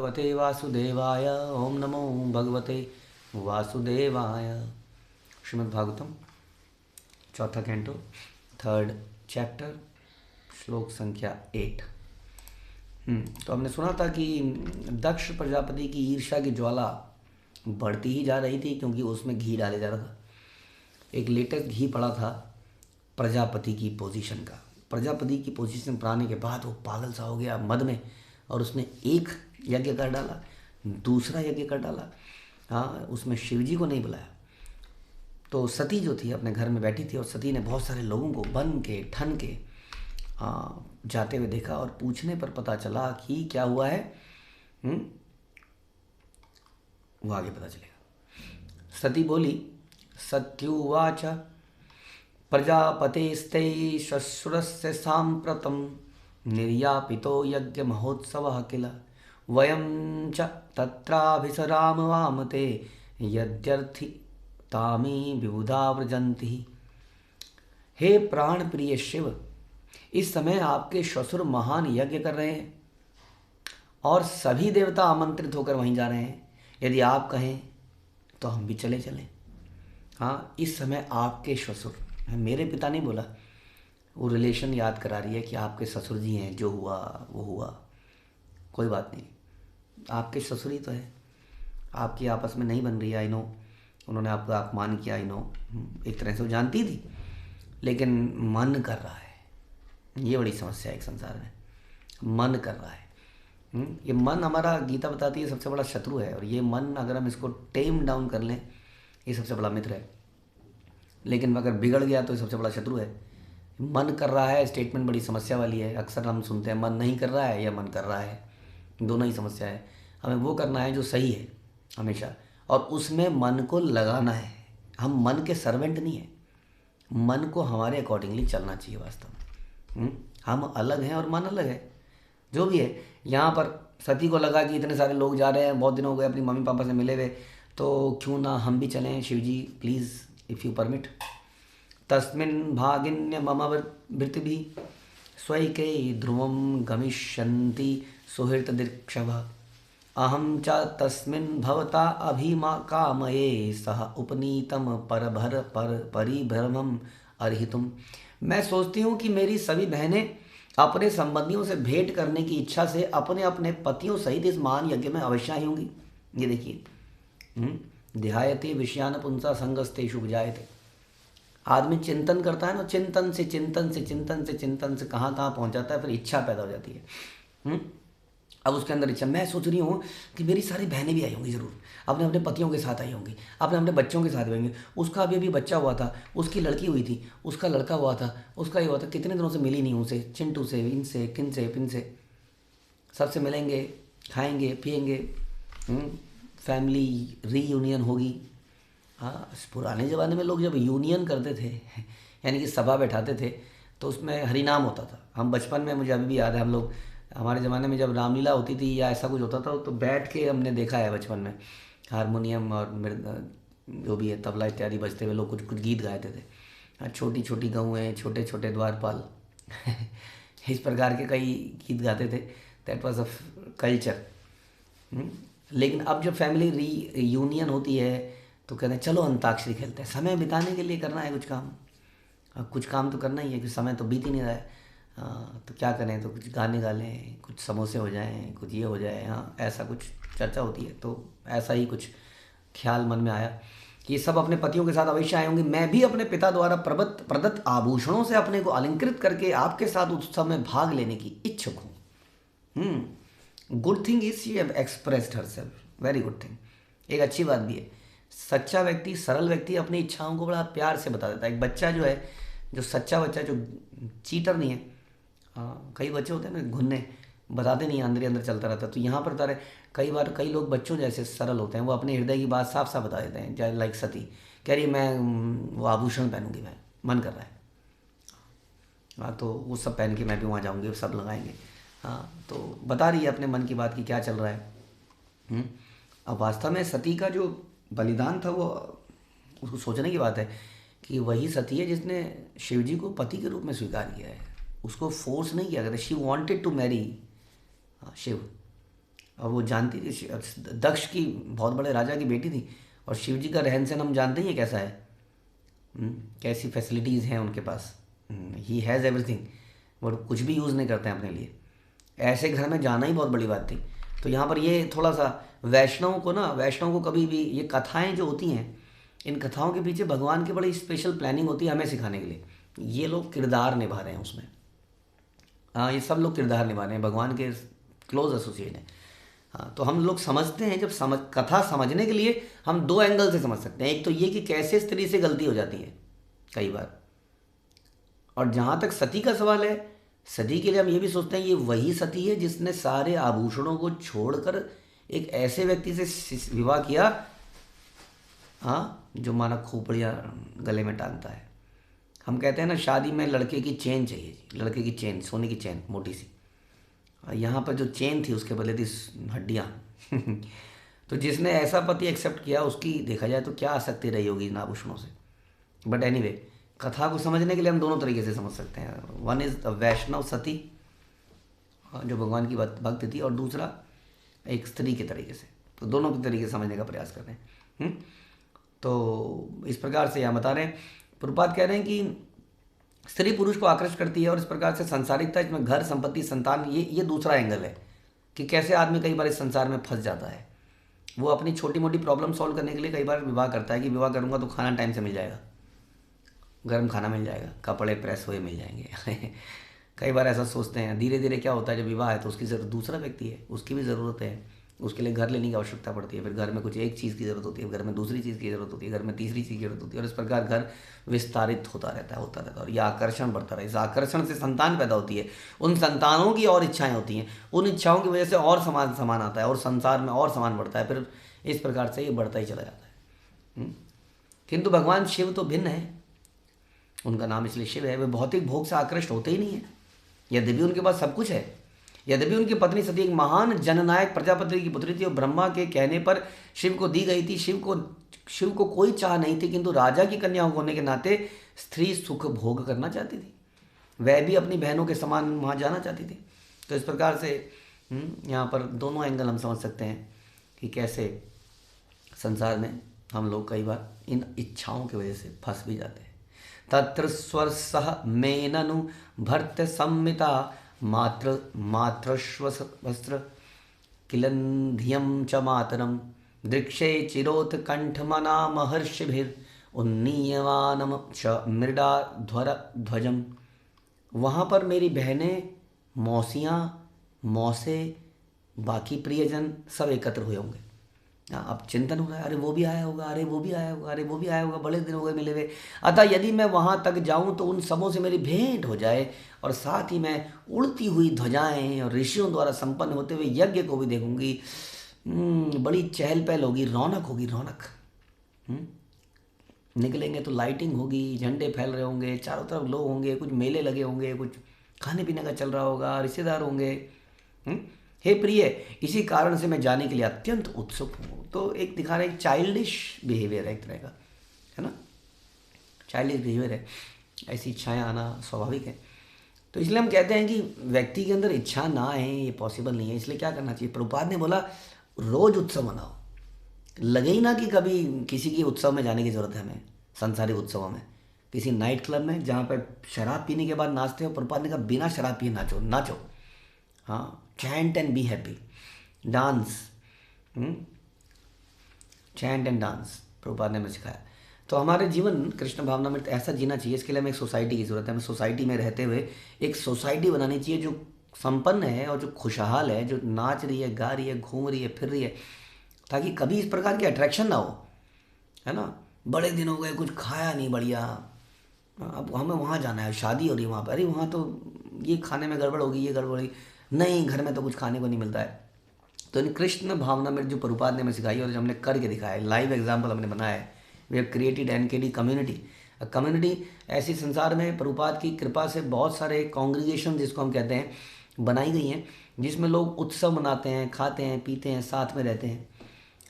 भगवते वासुदेवाय। ओम नमो भगवते वासुदेवाय। श्रीमद् भागवतम चौथा कैंटो, थर्ड चैप्टर, श्लोक संख्या 8। तो हमने सुना था कि दक्ष प्रजापति की ईर्ष्या की ज्वाला बढ़ती ही जा रही थी, क्योंकि उसमें घी डाले जा रहा था। एक लेटेस्ट घी पड़ा था प्रजापति की पोजीशन का। प्रजापति की पोजीशन पर आने के बाद वो पागल सा हो गया मद में, और उसने एक यज्ञ कर डाला, दूसरा यज्ञ कर डाला। हाँ, उसमें शिव जी को नहीं बुलाया। तो सती जो थी अपने घर में बैठी थी, और सती ने बहुत सारे लोगों को बन के ठन के जाते हुए देखा, और पूछने पर पता चला कि क्या हुआ है। वो आगे पता चलेगा। सती बोली, सत्युवाच प्रजापतेस्ते श्वशुरस्य साम्प्रतं निर्यापितो यज्ञ महोत्सवः किल वयं च तत्राभिसराम वामते यद्यर्थि तामी विबुधा व्रजंती। हे प्राण प्रिय शिव, इस समय आपके श्वशुर महान यज्ञ कर रहे हैं और सभी देवता आमंत्रित होकर वहीं जा रहे हैं। यदि आप कहें तो हम भी चले चलें। हाँ, इस समय आपके ससुर, मेरे पिता नहीं बोला, वो रिलेशन याद करा रही है कि आपके ससुर जी हैं, जो हुआ वो हुआ, कोई बात नहीं, आपके ससुर ही तो है। आपकी आपस में नहीं बन रही है, आई नो, उन्होंने आपका अपमान किया, आई नो, एक तरह से वो जानती थी, लेकिन मन कर रहा है। ये बड़ी समस्या है एक संसार में, मन कर रहा है। ये मन हमारा, गीता बताती है, सबसे बड़ा शत्रु है। और ये मन अगर हम इसको टेम डाउन कर लें, ये सबसे बड़ा मित्र है। लेकिन अगर बिगड़ गया तो ये सबसे बड़ा शत्रु है। मन कर रहा है स्टेटमेंट बड़ी समस्या वाली है। अक्सर हम सुनते हैं मन नहीं कर रहा है या मन कर रहा है, दोनों ही समस्या है। हमें वो करना है जो सही है हमेशा, और उसमें मन को लगाना है। हम मन के सर्वेंट नहीं हैं, मन को हमारे अकॉर्डिंगली चलना चाहिए वास्तव में। हम अलग हैं और मन अलग है, जो भी है। यहाँ पर सती को लगा कि इतने सारे लोग जा रहे हैं, बहुत दिन हो गए अपनी मम्मी पापा से मिले हुए, तो क्यों ना हम भी चलें। शिव जी प्लीज़, इफ़ यू परमिट। तस्मिन् भागिन्य मम वृत्तिभिः स्वैके ध्रुवं गमिष्यन्ति सुहृत दीक्षव अहं च तस्मिन् भवता अभिमा कामये सह उपनीतम परभर परिभ्रमम अर्हितुम। मैं सोचती हूँ कि मेरी सभी बहनें अपने संबंधियों से भेंट करने की इच्छा से अपने अपने पतियों सहित इस महान यज्ञ में अवश्य आई होंगी। ये देखिए, ध्यायते विषयान पुंसा संगस्तेषु विजायते। आदमी चिंतन करता है ना, चिंतन से चिंतन से चिंतन से चिंतन से कहाँ कहाँ पहुँच जाता है, फिर इच्छा पैदा हो जाती है। अब उसके अंदर इच्छा, मैं सोच रही हूँ कि मेरी सारी बहनें भी आई होंगी ज़रूर, अपने अपने पतियों के साथ आई होंगी, अपने अपने बच्चों के साथ भी होंगे। उसका अभी बच्चा हुआ था, उसकी लड़की हुई थी, उसका लड़का हुआ था, उसका ये हुआ था, कितने दिनों से मिली नहीं उनसे, चिंटू से, इनसे, किन से, पिन से, सबसे मिलेंगे, खाएंगे पिएंगे, फैमिली रीयूनियन होगी। हाँ, पुराने ज़माने में लोग जब यूनियन करते थे यानी कि सभा बैठाते थे, तो उसमें हरिनाम होता था। हम बचपन में, मुझे अभी भी याद है, हम लोग, हमारे ज़माने में जब रामलीला होती थी या ऐसा कुछ होता था, तो बैठ के हमने देखा है बचपन में, हारमोनियम और जो भी है तबला इत्यादि बजते हुए लोग कुछ कुछ गीत गाते थे। छोटी छोटी गऊँ, छोटे छोटे द्वारपाल इस प्रकार के कई गीत गाते थे। That was a culture. लेकिन अब जब फैमिली री यूनियन होती है तो कहते हैं चलो अंताक्षरी खेलते हैं, समय बिताने के लिए करना है कुछ काम। कुछ काम तो करना ही है कि समय तो बीत ही नहीं रहा है। तो क्या करें, तो कुछ गाने गा लें, कुछ समोसे हो जाएं, कुछ ये हो जाए। हाँ, ऐसा कुछ चर्चा होती है, तो ऐसा ही कुछ ख्याल मन में आया कि ये सब अपने पतियों के साथ अवश्य आए होंगे। मैं भी अपने पिता द्वारा प्रदत्त आभूषणों से अपने को अलंकृत करके आपके साथ उत्सव में भाग लेने की इच्छुक हूँ। Good thing is she have expressed herself, very good thing. एक अच्छी बात भी है, सच्चा व्यक्ति, सरल व्यक्ति अपनी इच्छाओं को बड़ा प्यार से बता देता है। एक बच्चा जो है, जो सच्चा बच्चा, जो चीटर नहीं है, कई बच्चे होते हैं ना घुन्ने, बताते नहीं, अंदर ही अंदर चलता रहता है। तो यहाँ पर तारे कई बार कई लोग बच्चों जैसे सरल होते हैं, वो अपने हृदय की बात साफ साफ बता देते हैं। जैसे लाइक सती कह रही मैं वो आभूषण पहनूंगी, मैं मन कर रहा है। हाँ, तो वो सब पहन के मैं भी वहाँ जाऊँगी, सब लगाएंगे। हाँ, तो बता रही है अपने मन की बात की क्या चल रहा है। अब वास्तव में सती का जो बलिदान था, वो उसको सोचने की बात है कि वही सती है जिसने शिव जी को पति के रूप में स्वीकार किया है। उसको फोर्स नहीं किया गया था। She wanted to marry Shiv, और वो जानती थी दक्ष की बहुत बड़े राजा की बेटी थी, और शिव जी का रहन सहन हम जानते ही हैं कैसा है। कैसी फैसिलिटीज़ हैं उनके पास। ही हैज़ एवरीथिंग, वो कुछ भी यूज़ नहीं करते हैं अपने लिए। ऐसे घर में जाना ही बहुत बड़ी बात थी। तो यहाँ पर ये थोड़ा सा वैष्णव को कभी भी ये कथाएं जो होती हैं, इन कथाओं के पीछे भगवान की बड़ी स्पेशल प्लानिंग होती है हमें सिखाने के लिए। ये लोग किरदार निभा रहे हैं उसमें। हाँ, ये सब लोग किरदार निभा रहे हैं, भगवान के क्लोज एसोसिएट हैं। हाँ, तो हम लोग समझते हैं, जब कथा समझने के लिए हम दो एंगल से समझ सकते हैं। एक तो ये कि कैसे स्त्री से गलती हो जाती है कई बार, और जहाँ तक सती का सवाल है, सती के लिए हम ये भी सोचते हैं ये वही सती है जिसने सारे आभूषणों को छोड़कर एक ऐसे व्यक्ति से विवाह किया, हाँ, जो माना खोपड़ियाँ गले में टांगता है। हम कहते हैं ना, शादी में लड़के की चेन चाहिए जी, लड़के की चेन, सोने की चेन मोटी सी। यहाँ पर जो चेन थी उसके बदले थी हड्डियाँ। तो जिसने ऐसा पति एक्सेप्ट किया, उसकी देखा जाए तो क्या आसक्ति रही होगी इन आभूषणों से। बट एनीवे, कथा को समझने के लिए हम दोनों तरीके से समझ सकते हैं। वन इज़ वैष्णव सती जो भगवान की भक्त थी, और दूसरा एक स्त्री के तरीके से। तो दोनों के तरीके से समझने का प्रयास कर रहे हैं। तो इस प्रकार से यहाँ बता रहे हैं, प्रभुपाद कह रहे हैं कि स्त्री पुरुष को आकर्षित करती है, और इस प्रकार से सांसारिकता, इसमें घर, संपत्ति, संतान, ये दूसरा एंगल है कि कैसे आदमी कई बार इस संसार में फंस जाता है। वो अपनी छोटी मोटी प्रॉब्लम सॉल्व करने के लिए कई बार विवाह करता है कि विवाह करूंगा तो खाना टाइम से मिल जाएगा, गर्म खाना मिल जाएगा, कपड़े प्रेस हुए मिल जाएंगे। कई बार ऐसा सोचते हैं। धीरे धीरे क्या होता है, जब विवाह है तो उसकी ज़रूरत, दूसरा व्यक्ति है, उसकी भी ज़रूरत है, उसके लिए घर लेने की आवश्यकता पड़ती है। फिर घर में कुछ एक चीज़ की ज़रूरत होती है, घर में दूसरी चीज़ की ज़रूरत होती है, घर में तीसरी चीज़ की ज़रूरत होती है, और इस प्रकार घर विस्तारित होता रहता है और यह आकर्षण बढ़ता रहता है। इस आकर्षण से संतान पैदा होती है, उन संतानों की और इच्छाएं होती हैं, उन इच्छाओं की वजह से और सामान आता है, और संसार में और सामान बढ़ता है। फिर इस प्रकार से ये बढ़ता ही चला जाता है। किंतु भगवान शिव तो भिन्न है, उनका नाम इसलिए शिव है। वे भौतिक भोग से आकृष्ट होते ही नहीं है, यद्यपि उनके पास सब कुछ है। यद्यपि उनकी पत्नी सती एक महान जननायक प्रजापति की पुत्री थी, और ब्रह्मा के कहने पर शिव को दी गई थी। शिव को कोई चाह नहीं थी, किंतु राजा की कन्या होने के नाते स्त्री सुख भोग करना चाहती थी। वह भी अपनी बहनों के समान वहाँ जाना चाहती थी। तो इस प्रकार से यहाँ पर दोनों एंगल हम समझ सकते हैं कि कैसे संसार में हम लोग कई बार इन इच्छाओं की वजह से फंस भी जाते हैं। तत्र स्वर्सः मे ननु भर्त संमिता मातृश्वस्त्र किलन्धियं च मातरम दृक्षे चिरोत कंठमना महर्षिभिर उन्नीयमानम च मृडा ध्वर ध्वजम। वहाँ पर मेरी बहनें, मौसियाँ, मौसे, बाकी प्रियजन सब एकत्र हुए होंगे। अब चिंतन हो रहा है, अरे वो भी आया होगा, अरे वो भी आया होगा, अरे वो भी आया होगा, बड़े दिन हो गए मिले हुए। अतः यदि मैं वहाँ तक जाऊँ तो उन सबों से मेरी भेंट हो जाए, और साथ ही मैं उड़ती हुई ध्वजाएं और ऋषियों द्वारा संपन्न होते हुए यज्ञ को भी देखूंगी। बड़ी चहल पहल होगी, रौनक होगी, रौनक। निकलेंगे तो लाइटिंग होगी, झंडे फैल रहे होंगे, चारों तरफ लोग होंगे, कुछ मेले लगे होंगे, कुछ खाने पीने का चल रहा होगा, रिश्तेदार होंगे। हे प्रिय, इसी कारण से मैं जाने के लिए अत्यंत उत्सुक हूँ। तो एक दिखा रहा है, एक चाइल्डिश बिहेवियर है एक तरह का, है ना, चाइल्डिश बिहेवियर है। ऐसी इच्छाएं आना स्वाभाविक है। तो इसलिए हम कहते हैं कि व्यक्ति के अंदर इच्छा ना आए, ये पॉसिबल नहीं है। इसलिए क्या करना चाहिए, प्रभुपाद ने बोला रोज उत्सव मनाओ। लगे ही ना कि कभी किसी की उत्सव में जाने की ज़रूरत है हमें, सांसारिक उत्सवों में, किसी नाइट क्लब में जहाँ पर शराब पीने के बाद नाचते हो। प्रभुपाद ने कहा बिना शराब पिए नाचो, नाचो, हाँ, chant and be happy, dance, chant and dance, Prabhupada ने हमें सिखाया। तो हमारे जीवन कृष्ण भावना में ऐसा जीना चाहिए। इसके लिए हमें एक सोसाइटी की ज़रूरत है। हमें सोसाइटी में रहते हुए एक सोसाइटी बनानी चाहिए जो संपन्न है और जो खुशहाल है, जो नाच रही है, गा रही है, घूम रही है, फिर रही है, ताकि कभी इस प्रकार की अट्रैक्शन ना हो, है ना। बड़े दिन हो गए, कुछ खाया नहीं बढ़िया, अब हमें वहाँ जाना है, शादी हो रही है वहाँ पर, अरे वहाँ तो ये खाने में गड़बड़ होगी, ये गड़बड़ होगी, नहीं, घर में तो कुछ खाने को नहीं मिलता है। तो इन कृष्ण भावना में जो प्रभुपाद ने हमें सिखाई और जो हमने करके दिखाया है, लाइव एग्जाम्पल हमने बनाया है, we have created NKD community. Community ऐसी संसार में प्रभुपाद की कृपा से बहुत सारे कॉन्ग्रीगेशन जिसको हम कहते हैं बनाई गई हैं, जिसमें लोग उत्सव मनाते हैं, खाते हैं, पीते हैं, साथ में रहते हैं,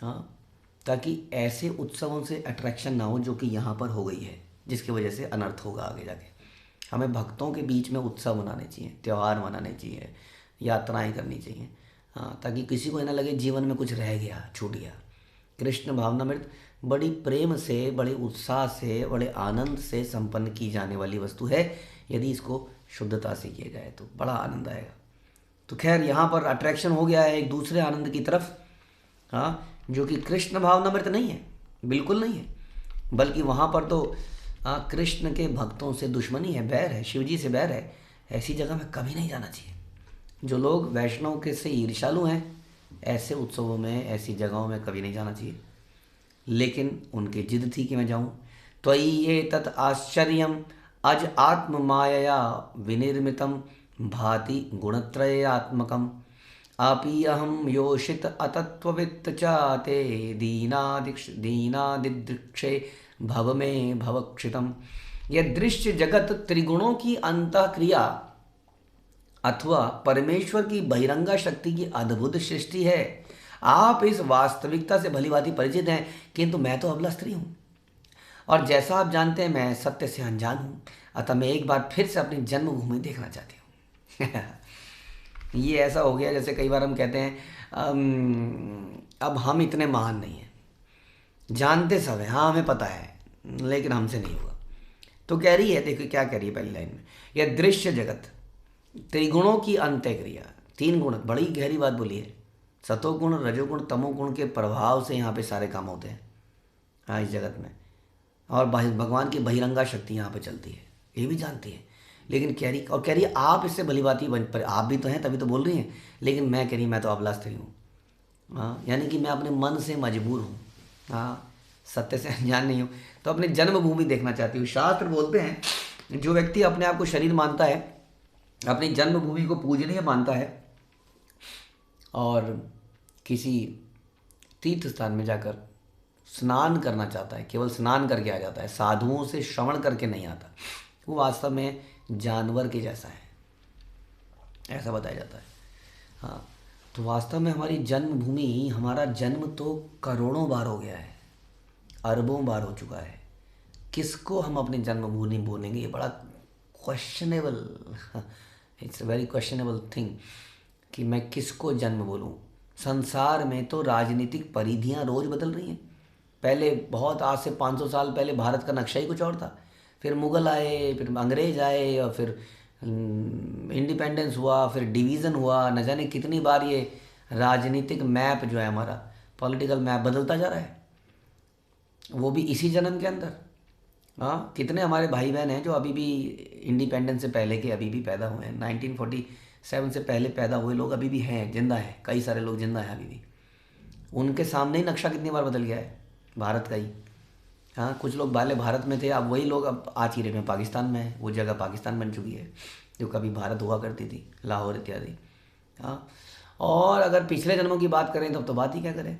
हाँ, ताकि ऐसे उत्सवों से अट्रैक्शन ना हो जो कि यहाँ पर हो गई है, जिसकी वजह से अनर्थ होगा आगे जाके। हमें भक्तों के बीच में उत्सव मनाने चाहिए, त्यौहार मनाने चाहिए, यात्राएं करनी चाहिए, हाँ, ताकि किसी को ना लगे जीवन में कुछ रह गया, छूट गया। कृष्ण भावनामृत बड़ी प्रेम से, बड़े उत्साह से, बड़े आनंद से संपन्न की जाने वाली वस्तु है। यदि इसको शुद्धता से किया जाए तो बड़ा आनंद आएगा। तो खैर यहाँ पर अट्रैक्शन हो गया है एक दूसरे आनंद की तरफ, हाँ, जो कि कृष्ण भावनामृत नहीं है, बिल्कुल नहीं है, बल्कि वहाँ पर तो कृष्ण के भक्तों से दुश्मनी है, बैर है, शिव जी से बैर है। ऐसी जगह में कभी नहीं जाना चाहिए। जो लोग वैष्णव के से ईर्ष्यालु हैं, ऐसे उत्सवों में, ऐसी जगहों में कभी नहीं जाना चाहिए। लेकिन उनकी जिद थी कि मैं जाऊं। त्वयि ये तत् आश्चर्यम अज आत्म मायया विनिर्मितम भाति गुणत्रयात्मकम अपीयहम योषित अतत्ववित्त चाते दीनादिदृक्षे भव में भवक्षितम। यह दृश्य जगत त्रिगुणों की अंतःक्रिया अथवा परमेश्वर की बहिरंगा शक्ति की अद्भुत सृष्टि है। आप इस वास्तविकता से भलीभांति परिचित हैं, किंतु मैं तो अबला स्त्री हूँ, और जैसा आप जानते हैं मैं सत्य से अनजान हूँ। अतः मैं एक बार फिर से अपनी जन्मभूमि देखना चाहती हूँ। ये ऐसा हो गया जैसे कई बार हम कहते हैं अब हम इतने महान नहीं हैं, जानते सब है, हाँ हमें पता है, लेकिन हमसे नहीं होगा। तो कह रही है, देखो क्या कह रही है पहली लाइन में, यह दृश्य जगत त्रिगुणों की अंत्यक्रिया, तीन गुण, बड़ी गहरी बात बोली है। सतोगुण, रजोगुण, तमोगुण के प्रभाव से यहाँ पे सारे काम होते हैं, हाँ, इस जगत में। और भगवान की बहिरंगा शक्ति यहाँ पे चलती है, ये भी जानती है। लेकिन कह रही आप इससे भलीभांति बन पर, आप भी तो हैं तभी तो बोल रही हैं, लेकिन मैं कह रही मैं तो अबला स्त्री हूँ। हाँ, यानी कि मैं अपने मन से मजबूर हूँ, हाँ, सत्य से अनजान नहीं हूँ, तो अपनी जन्मभूमि देखना चाहती हूँ। शास्त्र बोलते हैं जो व्यक्ति अपने आप को शरीर मानता है, अपनी जन्मभूमि को पूजनीय मानता है, और किसी तीर्थ स्थान में जाकर स्नान करना चाहता है, केवल स्नान करके आ जाता है, साधुओं से श्रवण करके नहीं आता, वो वास्तव में जानवर के जैसा है, ऐसा बताया जाता है। हाँ, तो वास्तव में हमारी जन्मभूमि, हमारा जन्म तो करोड़ों बार हो गया है, अरबों बार हो चुका है। किसको हम अपनी जन्मभूमि बोलेंगे? ये बड़ा questionable, it's a very questionable thing कि मैं किसको जन्म बोलूँ। संसार में तो राजनीतिक परिधियाँ रोज़ बदल रही हैं। पहले बहुत, आज से 500 साल पहले भारत का नक्शा ही कुछ और था, फिर मुग़ल आए, फिर अंग्रेज़ आए, और फिर इंडिपेंडेंस हुआ, फिर डिवीज़न हुआ, न जाने कितनी बार ये राजनीतिक मैप जो है हमारा, पॉलिटिकल मैप बदलता जा रहा है, वो भी इसी जन्म के अंदर। हाँ, कितने हमारे भाई बहन हैं जो अभी भी इंडिपेंडेंस से पहले के अभी भी पैदा हुए हैं, 1947 से पहले पैदा हुए लोग अभी भी हैं, जिंदा हैं, कई सारे लोग जिंदा हैं अभी भी। उनके सामने ही नक्शा कितनी बार बदल गया है भारत का ही। हाँ, कुछ लोग पहले भारत में थे, अब वही लोग अब आज की डेट में पाकिस्तान में है, वो जगह पाकिस्तान बन चुकी है जो कभी भारत हुआ करती थी, लाहौर इत्यादि। हाँ, और अगर पिछले जन्मों की बात करें तब तो बात ही क्या करें,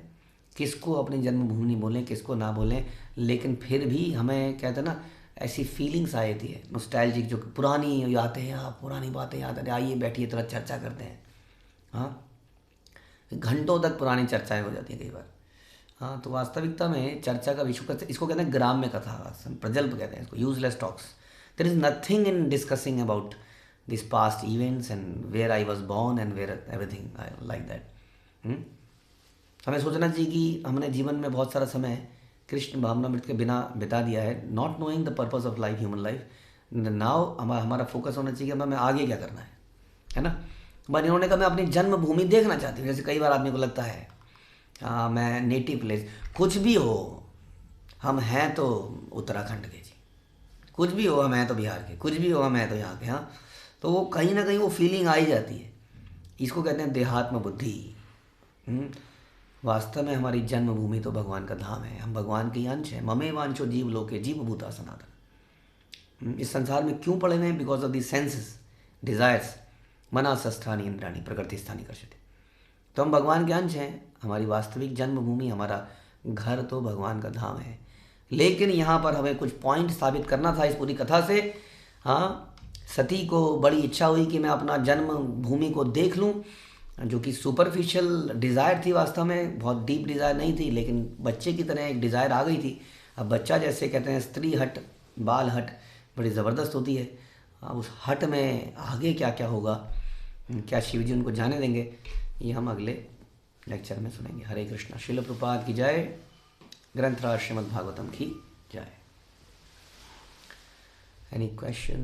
किसको अपनी जन्मभूमि बोलें, किसको ना बोलें। लेकिन फिर भी हमें कहते हैं ना, ऐसी फीलिंग्स आ जाती है नॉस्टैल्जिक, जो पुरानी यादें हैं, हाँ पुरानी बातें याद आती, आइए बैठिए थोड़ा चर्चा करते हैं। हाँ, घंटों तक पुरानी चर्चाएं हो जाती हैं कई बार। हाँ, तो वास्तविकता में चर्चा का विषय, इसको कहते हैं ग्राम्य कथा, प्रजल्प कहते हैं इसको, useless talks. There is nothing in discussing about this past events and where I was born and where everything like that. हमें सोचना चाहिए कि हमने जीवन में बहुत सारा समय कृष्ण भावनामृत के बिना बिता दिया है, not knowing the purpose of life, human life. Now हमारा फोकस होना चाहिए कि हमें आगे क्या करना है ना। बट इन्होंने कहा मैं अपनी जन्मभूमि देखना चाहती हूँ। जैसे कई बार आदमी को लगता है हाँ मैं नेटिव प्लेस, कुछ भी हो, हम हैं तो उत्तराखंड के जी, कुछ भी हो हम हैं तो बिहार के, कुछ भी हो हम हैं तो यहाँ के। हाँ, तो वो कहीं ना कहीं वो फीलिंग आ ही जाती है। इसको कहते हैं देहात्म बुद्धि। वास्तव में हमारी जन्मभूमि तो भगवान का धाम है, हम भगवान के अंश हैं। ममे वांछो जीव लोके जीव भूता सनातन। इस संसार में क्यों पड़े हुए हैं? Because of the senses, desires, मना सस्थानी इंद्राणी प्रकृति स्थानी कर्षति। तो हम भगवान के अंश हैं। हमारी वास्तविक जन्मभूमि, हमारा घर तो भगवान का धाम है। लेकिन यहाँ पर हमें कुछ पॉइंट साबित करना था इस पूरी कथा से। हाँ, सती को बड़ी इच्छा हुई कि मैं अपना जन्मभूमि को देख लूँ, जो कि सुपरफिशियल डिज़ायर थी, वास्तव में बहुत डीप डिज़ायर नहीं थी, लेकिन बच्चे की तरह एक डिज़ायर आ गई थी। अब बच्चा, जैसे कहते हैं स्त्री हट बाल हट, बड़ी ज़बरदस्त होती है। उस हट में आगे क्या क्या होगा, क्या शिव जी उनको जाने देंगे, ये हम अगले लेक्चर में सुनेंगे। हरे कृष्णा। श्रील प्रभुपाद की जय। ग्रंथराज श्रीमद् भागवतम की जय। Any question?